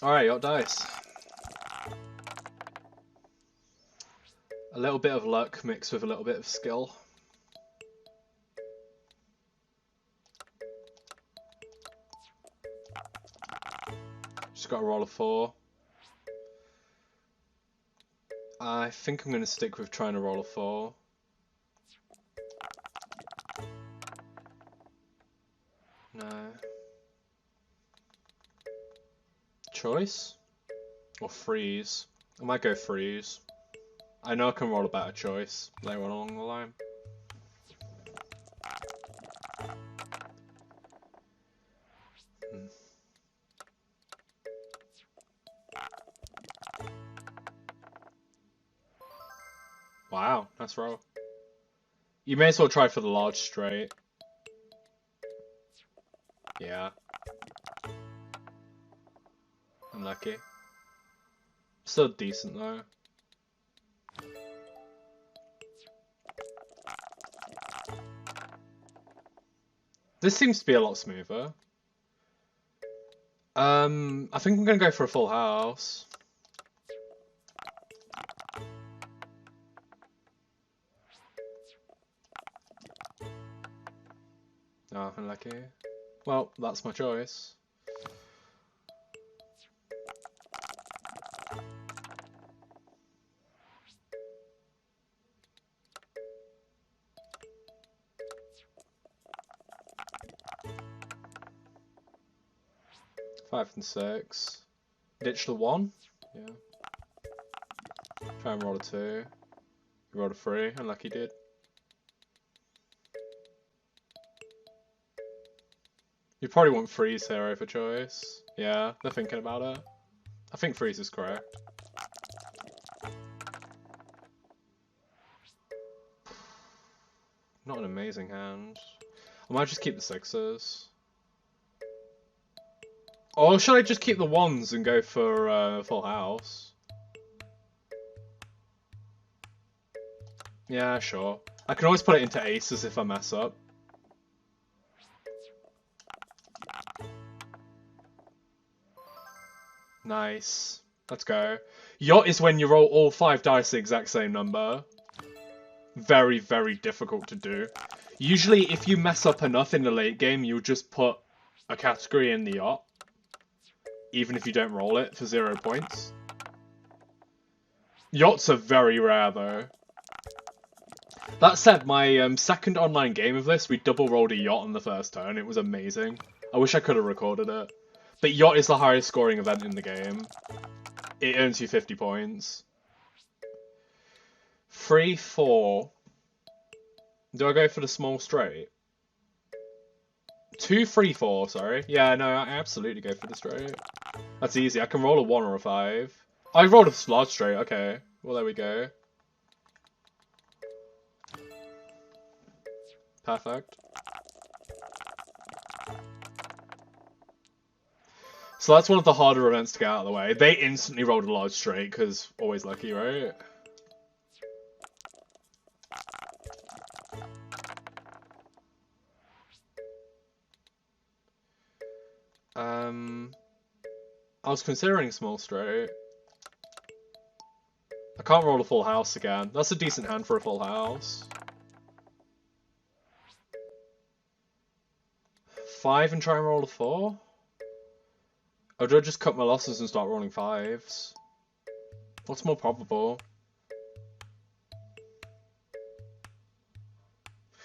Alright, Yacht dice. A little bit of luck mixed with a little bit of skill. Just got to roll a 4. I think I'm going to stick with trying to roll a 4. No. Choice? Or freeze? I might go freeze. I know I can roll a better choice later on along the line. Wow, nice roll. You may as well try for the large straight. Yeah. Unlucky. Still decent though. This seems to be a lot smoother. I think I'm gonna go for a full house. Oh, unlucky. Well, that's my choice. Five and 6. Ditch the 1. Yeah. Try and roll a 2. You rolled a 3. Unlucky dude. You probably want freeze here over choice. Yeah, they're thinking about it. I think freeze is correct. Not an amazing hand. I might just keep the 6s. Or should I just keep the 1s and go for full house? Yeah, sure. I can always put it into aces if I mess up. Nice. Let's go. Yacht is when you roll all 5 dice the exact same number. Very, very difficult to do. Usually, if you mess up enough in the late game, you'll just put a category in the yacht. Even if you don't roll it for 0 points. Yachts are very rare, though. That said, my second online game of this, we double rolled a yacht on the first turn. It was amazing. I wish I could have recorded it. But yacht is the highest scoring event in the game. It earns you 50 points. 3, 4. Do I go for the small straight? 2, 3, 4, sorry. Yeah, no, I absolutely go for the straight. That's easy. I can roll a 1 or a 5. I rolled a large straight, okay. Well, there we go. Perfect. So that's one of the harder events to get out of the way. They instantly rolled a large straight, because always lucky, right? I was considering small straight. I can't roll a full house again. That's a decent hand for a full house. 5 and try and roll a 4? Or do I just cut my losses and start rolling 5s? What's more probable?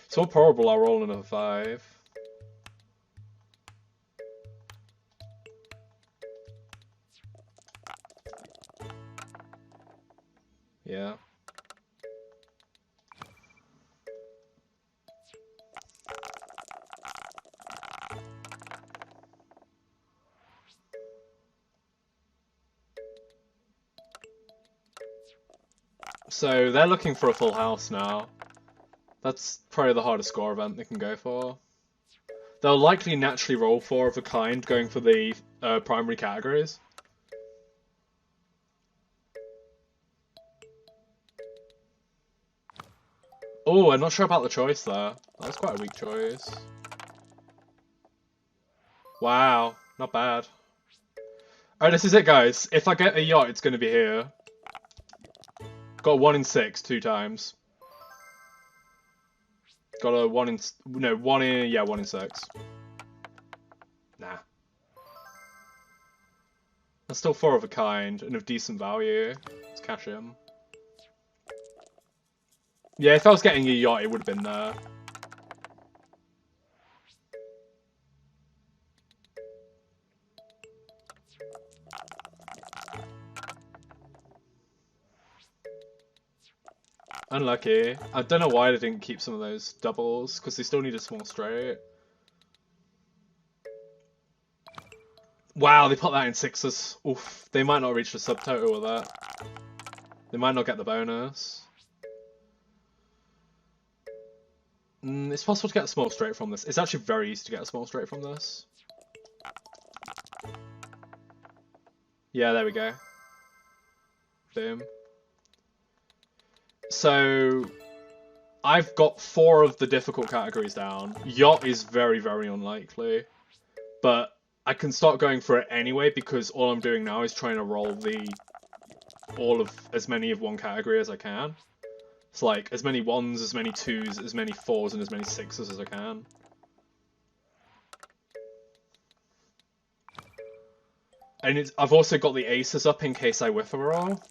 It's more probable I'll roll another 5. Yeah. So they're looking for a full house now. That's probably the hardest score event they can go for. They'll likely naturally roll 4 of a kind going for the primary categories. Oh, I'm not sure about the choice there. That was quite a weak choice. Wow, not bad. Alright, this is it, guys. If I get a yacht, it's going to be here. Got a 1 in 6 2 times. Got a 1 in... No, 1 in... Yeah, 1 in 6. Nah. That's still 4 of a kind and of decent value. Let's cash him. Yeah, if I was getting a yacht, it would have been there. Unlucky. I don't know why they didn't keep some of those doubles, because they still need a small straight. Wow, they put that in 6s. Oof, they might not reach the subtotal with that. They might not get the bonus. It's possible to get a small straight from this. It's actually very easy to get a small straight from this. Yeah, there we go. Boom. So, I've got 4 of the difficult categories down. Yacht is very, very unlikely. But I can start going for it anyway because all I'm doing now is trying to roll all of as many of one category as I can. It's like as many 1s, as many 2s, as many 4s, and as many 6s as I can. And I've also got the aces up in case I whiff a roll,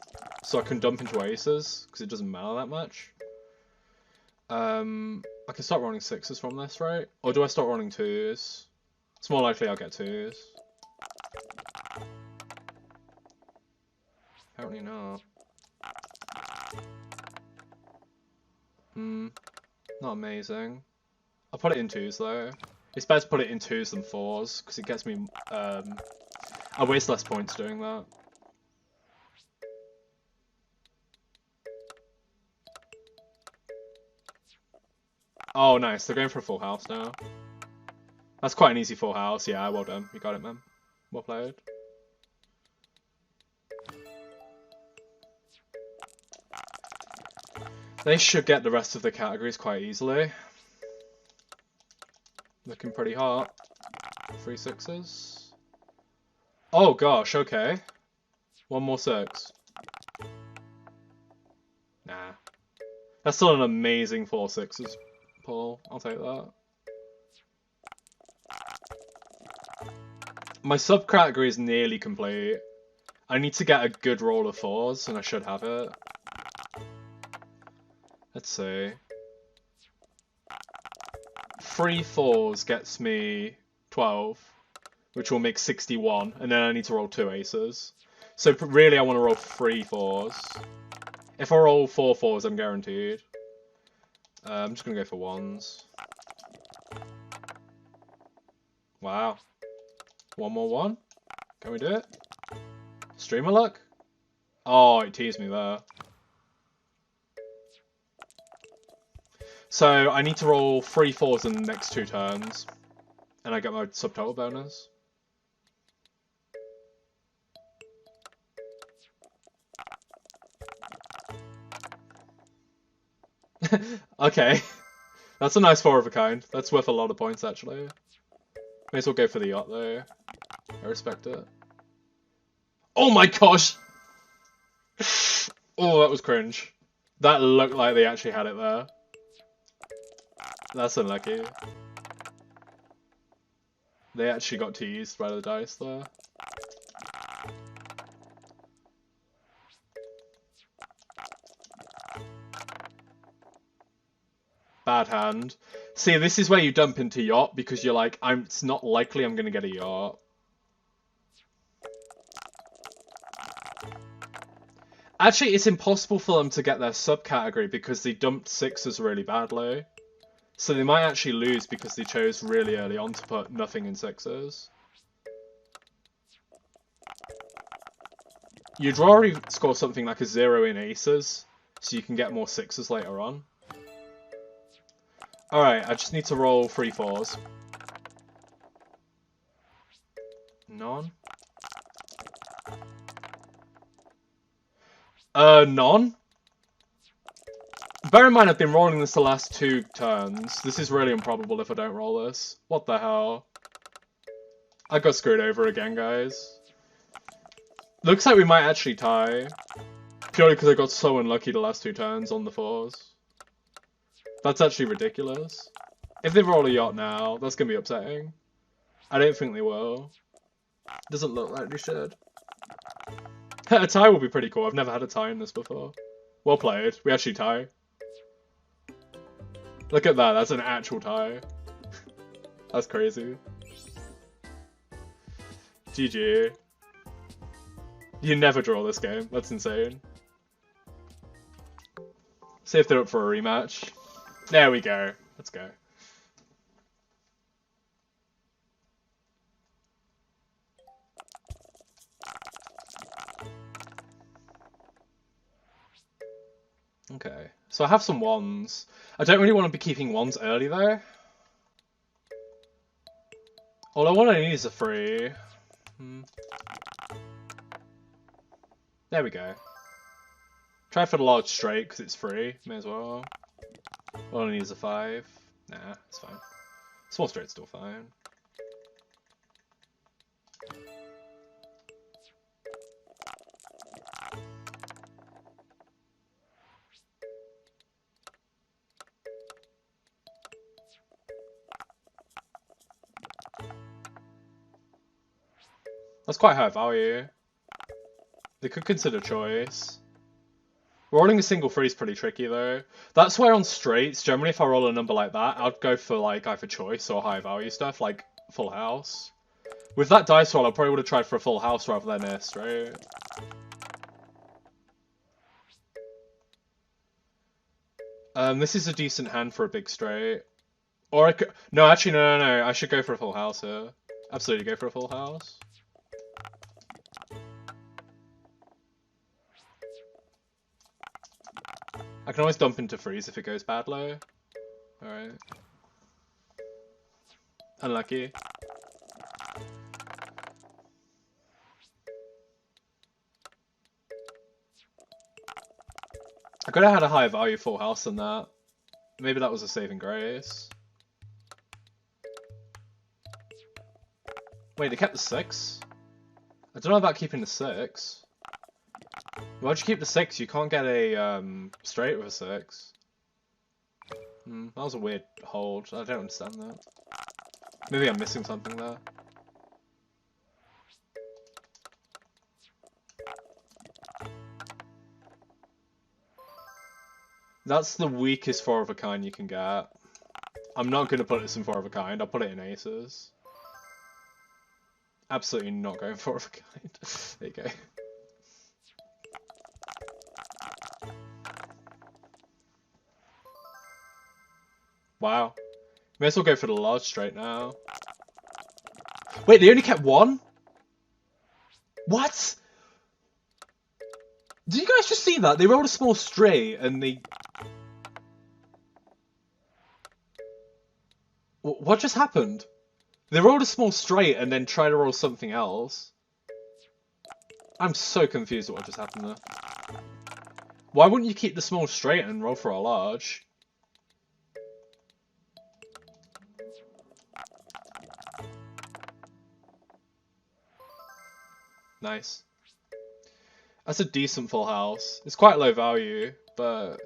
so I can dump into aces because it doesn't matter that much. I can start rolling 6s from this, right? Or do I start rolling 2s? It's more likely I'll get 2s. Apparently not. Not amazing. I'll put it in 2s though. It's better to put it in 2s than 4s because it gets me. I waste less points doing that. Oh, nice. They're going for a full house now. That's quite an easy full house. Yeah, well done. You got it, man. Well played. They should get the rest of the categories quite easily. Looking pretty hot. 3 6s. Oh gosh, okay. 1 more 6. Nah. That's still an amazing 4 6s, Paul. I'll take that. My subcategory is nearly complete. I need to get a good roll of 4s, and I should have it. Let's see. 3 4s gets me 12, which will make 61, and then I need to roll 2 aces. So really I want to roll 3 4s. If I roll 4 4s, I'm guaranteed. I'm just going to go for 1s. Wow. 1 more 1? Can we do it? Streamer luck? Oh, it teased me there. So I need to roll 3 4s in the next 2 turns, and I get my subtotal bonus. Okay, that's a nice 4 of a kind. That's worth a lot of points actually. May as well go for the yacht though. I respect it. Oh my gosh! Oh, that was cringe. That looked like they actually had it there. That's unlucky. They actually got teased by the dice there. Bad hand. See, this is where you dump into yacht because you're like, it's not likely I'm gonna get a yacht. Actually, it's impossible for them to get their subcategory because they dumped 6s really badly. So they might actually lose because they chose really early on to put nothing in 6s. You'd already score something like a 0 in aces, so you can get more 6s later on. Alright, I just need to roll 3 4s. None? None? Bear in mind I've been rolling this the last 2 turns. This is really improbable if I don't roll this. What the hell? I got screwed over again, guys. Looks like we might actually tie. Purely because I got so unlucky the last 2 turns on the 4s. That's actually ridiculous. If they roll a yacht now, that's going to be upsetting. I don't think they will. Doesn't look like they should. A tie will be pretty cool. I've never had a tie in this before. Well played. We actually tie. Look at that. That's an actual tie. That's crazy. GG. You never draw this game. That's insane. See if they're up for a rematch. There we go. Let's go. Okay. So I have some wands. I don't really want to be keeping wands early though. All I want to need is a 3. There we go. Try for the large straight because it's free. May as well. All I need is a 5. Nah, it's fine. Small straight's still fine. That's quite high value. They could consider choice. Rolling a single 3 is pretty tricky though. That's why on straights, generally if I roll a number like that, I'd go for like either choice or high value stuff, like full house. With that dice roll, I probably would have tried for a full house rather than a straight. This is a decent hand for a big straight. Or I could... No, actually, no. I should go for a full house here. Absolutely go for a full house. I can always dump into freeze if it goes bad low. Alright. Unlucky. I could have had a higher value full house than that. Maybe that was a saving grace. Wait, they kept the 6? I don't know about keeping the 6. Why'd you keep the 6? You can't get a straight with a 6. That was a weird hold. I don't understand that. Maybe I'm missing something there. That's the weakest 4 of a kind you can get. I'm not going to put this in 4 of a kind. I'll put it in aces. Absolutely not going 4 of a kind. There you go. Wow. May as well go for the large straight now. Wait, they only kept 1? What? Did you guys just see that? They rolled a small straight and they... What just happened? They rolled a small straight and then tried to roll something else. I'm so confused at what just happened there. Why wouldn't you keep the small straight and roll for a large? Nice. That's a decent full house. It's quite low value, but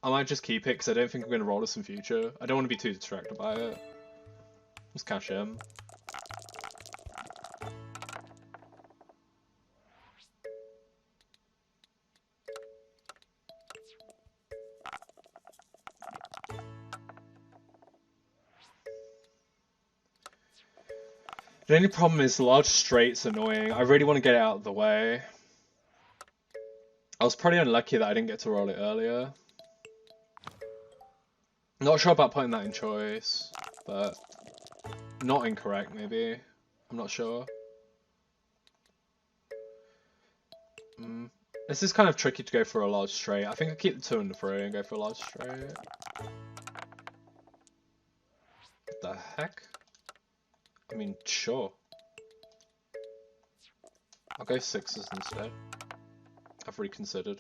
I might just keep it because I don't think I'm going to roll this in future. I don't want to be too distracted by it. Let's cash in. The only problem is the large straight's annoying. I really want to get it out of the way. I was pretty unlucky that I didn't get to roll it earlier. Not sure about putting that in choice, but not incorrect maybe. I'm not sure. This is kind of tricky to go for a large straight. I think I'll keep the 2 and the 3 and go for a large straight. What the heck? I mean, sure. I'll go 6s instead. I've reconsidered.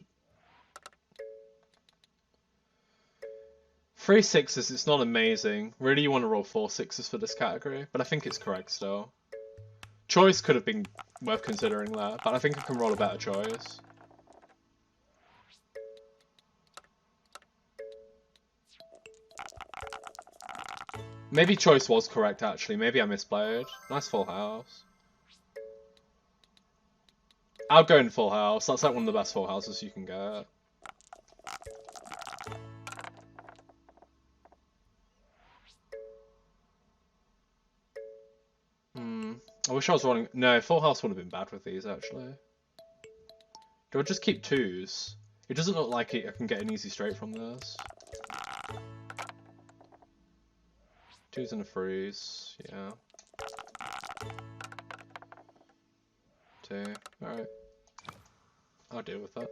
3 6s, it's not amazing. Really, you want to roll 4 6s for this category, but I think it's correct still. Choice could have been worth considering there, but I think I can roll a better choice. Maybe choice was correct, actually. Maybe I misplayed. Nice full house. I'll go in full house. That's like one of the best full houses you can get. I wish I was rolling... No, full house would have been bad with these, actually. Do I just keep twos? It doesn't look like I can get an easy straight from this. Twos and a freeze, yeah. Two, alright. I'll deal with that.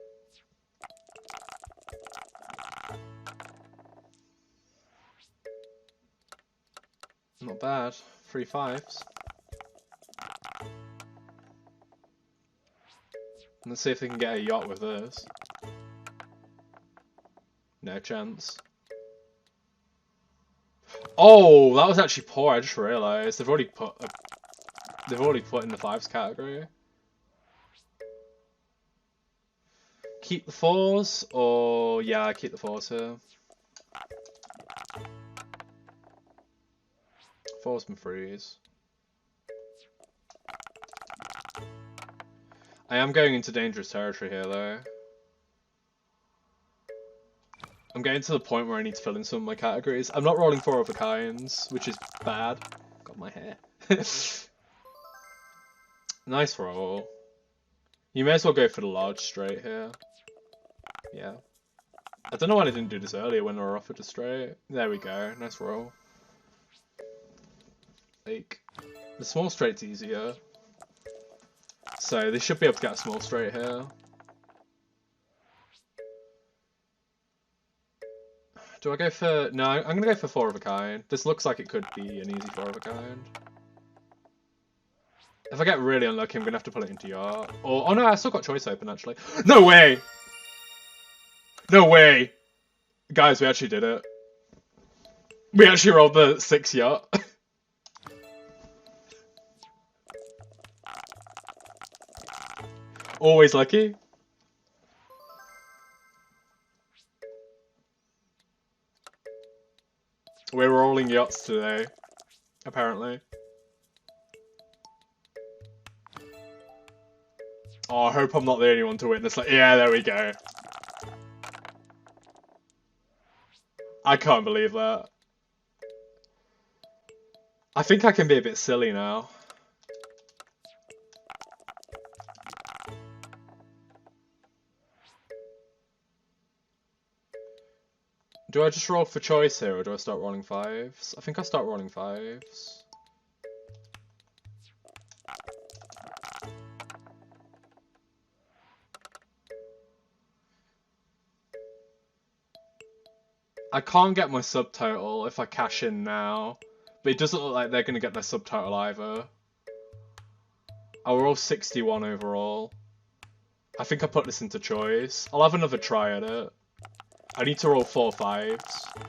Not bad. 3 5s. Let's see if they can get a yacht with this. No chance. Oh, that was actually poor. I just realised they've already put in the fives category. Keep the fours, or yeah, I keep the fours here. Fours and threes. I am going into dangerous territory here, though. I'm getting to the point where I need to fill in some of my categories. I'm not rolling 4 of a kinds, which is bad. Got my hair. Nice roll. You may as well go for the large straight here. Yeah. I don't know why I didn't do this earlier when we were offered a straight. There we go. Nice roll. Like, the small straight's easier. So they should be able to get a small straight here. Do I go for... No, I'm going to go for 4 of a kind. This looks like it could be an easy 4 of a kind. If I get really unlucky, I'm going to have to put it into Yacht. Or... Oh no, I still got choice open, actually. No way! No way! Guys, we actually did it. We actually rolled the 6 Yacht. Always lucky. We're rolling yachts today, apparently. Oh, I hope I'm not the only one to witness. Like, yeah, there we go. I can't believe that. I think I can be a bit silly now. Do I just roll for choice here, or do I start rolling 5s? I think I start rolling 5s. I can't get my subtotal if I cash in now, but it doesn't look like they're going to get their subtotal either. I'll roll 61 overall. I think I put this into choice. I'll have another try at it. I need to roll 4 5s.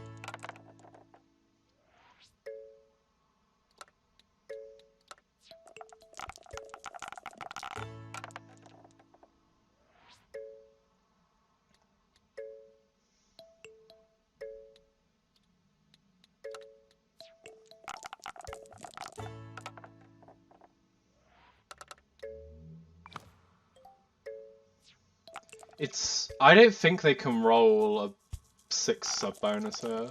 I don't think they can roll a 6 sub bonus here.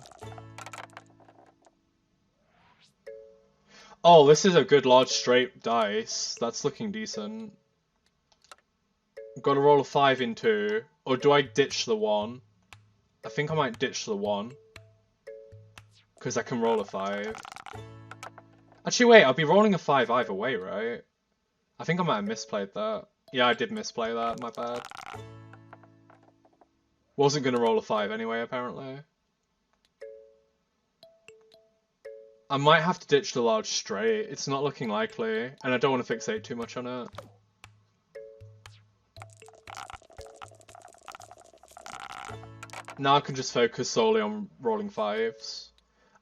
Oh, this is a good large straight dice. That's looking decent. Got to roll a 5 in 2. Or do I ditch the 1? I think I might ditch the 1. Because I can roll a 5. Actually, wait, I'll be rolling a 5 either way, right? I think I might have misplayed that. Yeah, I did misplay that, my bad. Wasn't going to roll a 5 anyway, apparently. I might have to ditch the large straight. It's not looking likely, and I don't want to fixate too much on it. Now I can just focus solely on rolling 5s.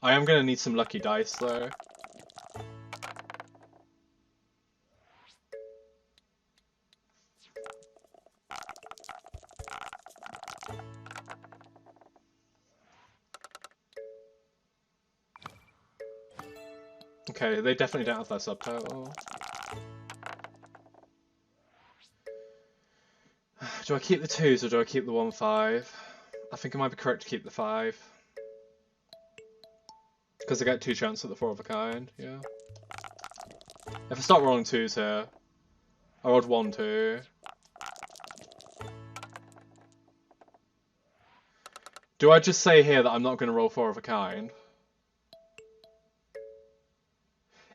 I am going to need some lucky dice, though. Okay, they definitely don't have their subtitle. Do I keep the 2s or do I keep the 1-5? I think it might be correct to keep the 5. Because I get 2 chances at the 4 of a kind, yeah. If I start rolling 2s here, I rolled 1, 2. Do I just say here that I'm not going to roll 4 of a kind?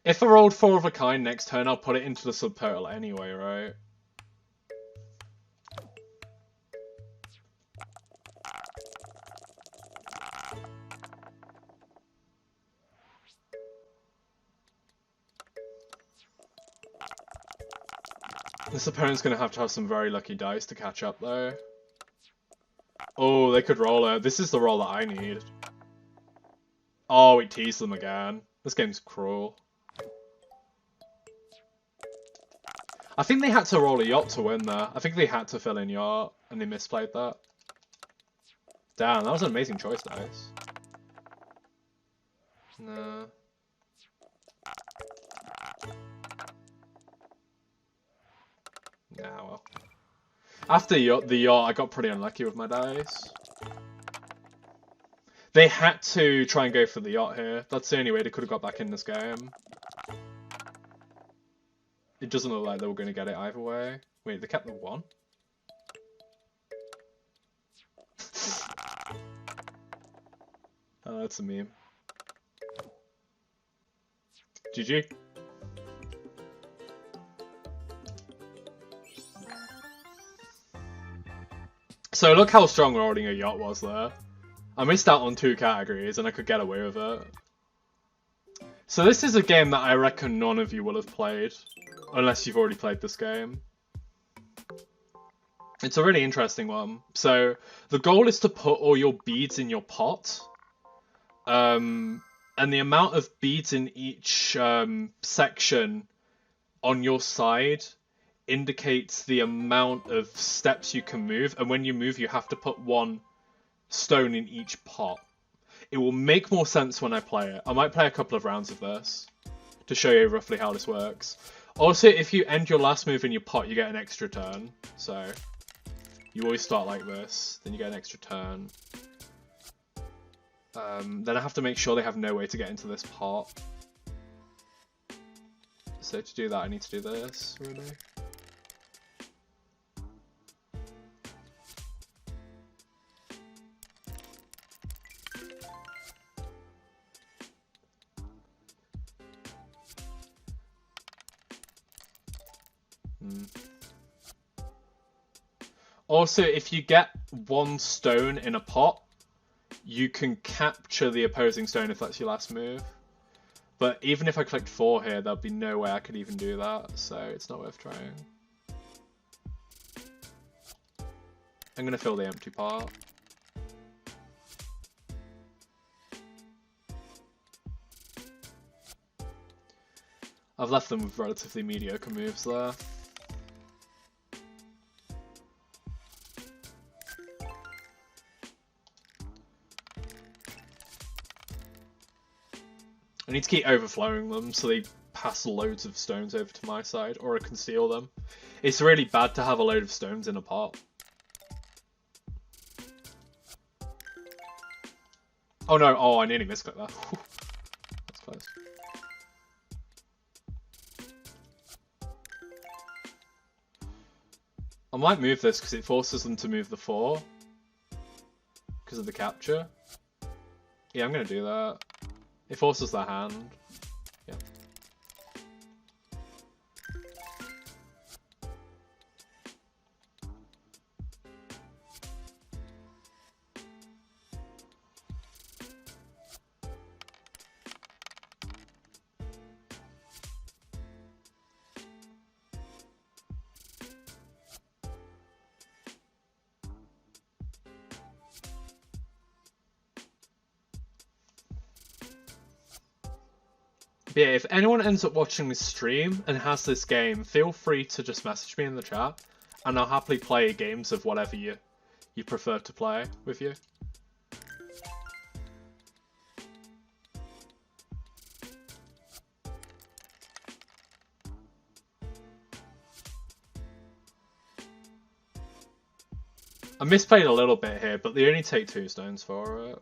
If I rolled 4 of a kind next turn, I'll put it into the subtotal anyway, right? This opponent's going to have some very lucky dice to catch up, though. Oh, they could roll it. This is the roll that I need. Oh, we teased them again. This game's cruel. I think they had to roll a Yacht to win there. I think they had to fill in Yacht, and they misplayed that. Damn, that was an amazing choice, dice. No. Nah, well. After the Yacht, I got pretty unlucky with my dice. They had to try and go for the Yacht here. That's the only way they could have got back in this game. It doesn't look like they were going to get it either way. Wait, they kept the 1? Oh, that's a meme. GG. So look how strong rolling a Yacht was there. I missed out on 2 categories and I could get away with it. So this is a game that I reckon none of you will have played, unless you've already played this game. It's a really interesting one. So the goal is to put all your beads in your pot. And the amount of beads in each section on your side indicates the amount of steps you can move. And when you move, you have to put 1 stone in each pot. It will make more sense when I play it. I might play a couple of rounds of this to show you roughly how this works. Also, if you end your last move in your pot, you get an extra turn. So you always start like this, then you get an extra turn. Then I have to make sure they have no way to get into this pot. So to do that, I need to do this, really. Also, if you get 1 stone in a pot, you can capture the opposing stone if that's your last move. But even if I clicked 4 here, there'd be no way I could even do that, so it's not worth trying. I'm gonna fill the empty part. I've left them with relatively mediocre moves there. I need to keep overflowing them so they pass loads of stones over to my side, or I can steal them. It's really bad to have a load of stones in a pot. Oh no, oh I nearly misclicked that. That's close. I might move this because it forces them to move the 4. Because of the capture. Yeah, I'm going to do that. It forces their hand. Yeah. But yeah, if anyone ends up watching this stream and has this game, feel free to just message me in the chat, and I'll happily play games of whatever you prefer to play with you. I misplayed a little bit here, but they only take 2 stones for it.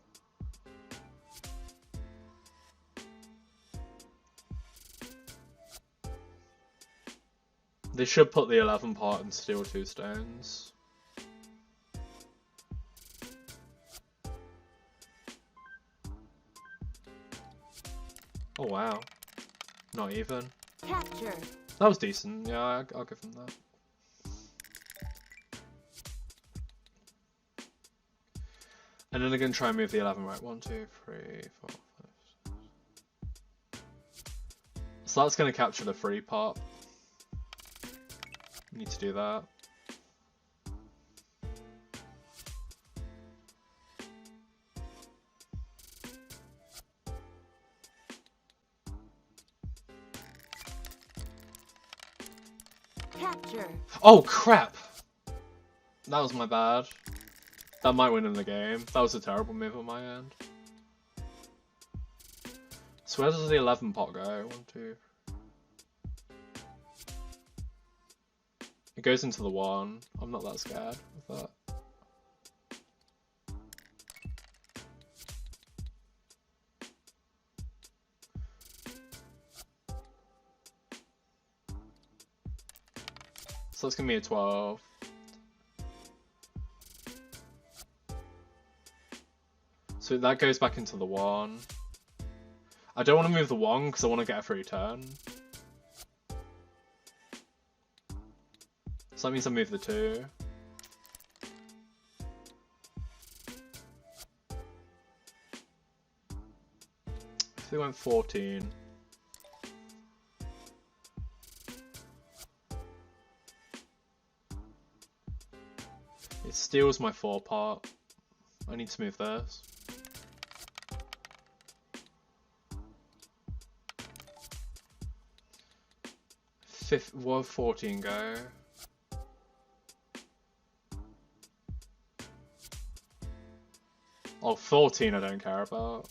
They should put the 11 part and steal 2 stones. Oh wow. Not even. Capture. That was decent. Yeah, I'll give them that. And then they're going to try and move the 11 right. 1, 2, 3, 4, 5, 6. So that's going to capture the 3 part. Need to do that. Capture. Oh crap! That was my bad. That might win in the game. That was a terrible move on my end. So where does the 11 pot go? 1, 2. It goes into the 1. I'm not that scared of that. So that's gonna be a 12. So that goes back into the 1. I don't want to move the 1 because I want to get a free turn. So that means I move the 2. If they went 14. It steals my 4 part. I need to move this. What 14 go? Oh, 14 I don't care about.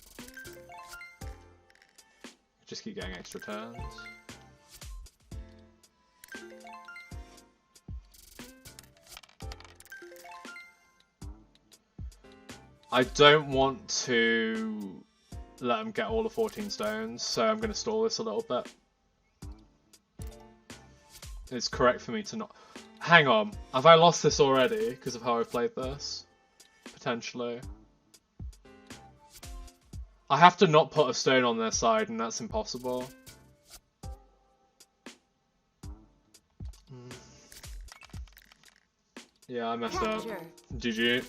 Just keep getting extra turns. I don't want to let them get all the 14 stones, so I'm going to stall this a little bit. It's correct for me to not... Hang on, have I lost this already because of how I've played this? Potentially. I have to not put a stone on their side, and that's impossible. Yeah, I messed up. GG.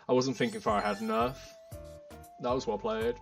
I wasn't thinking far ahead enough. That was well played.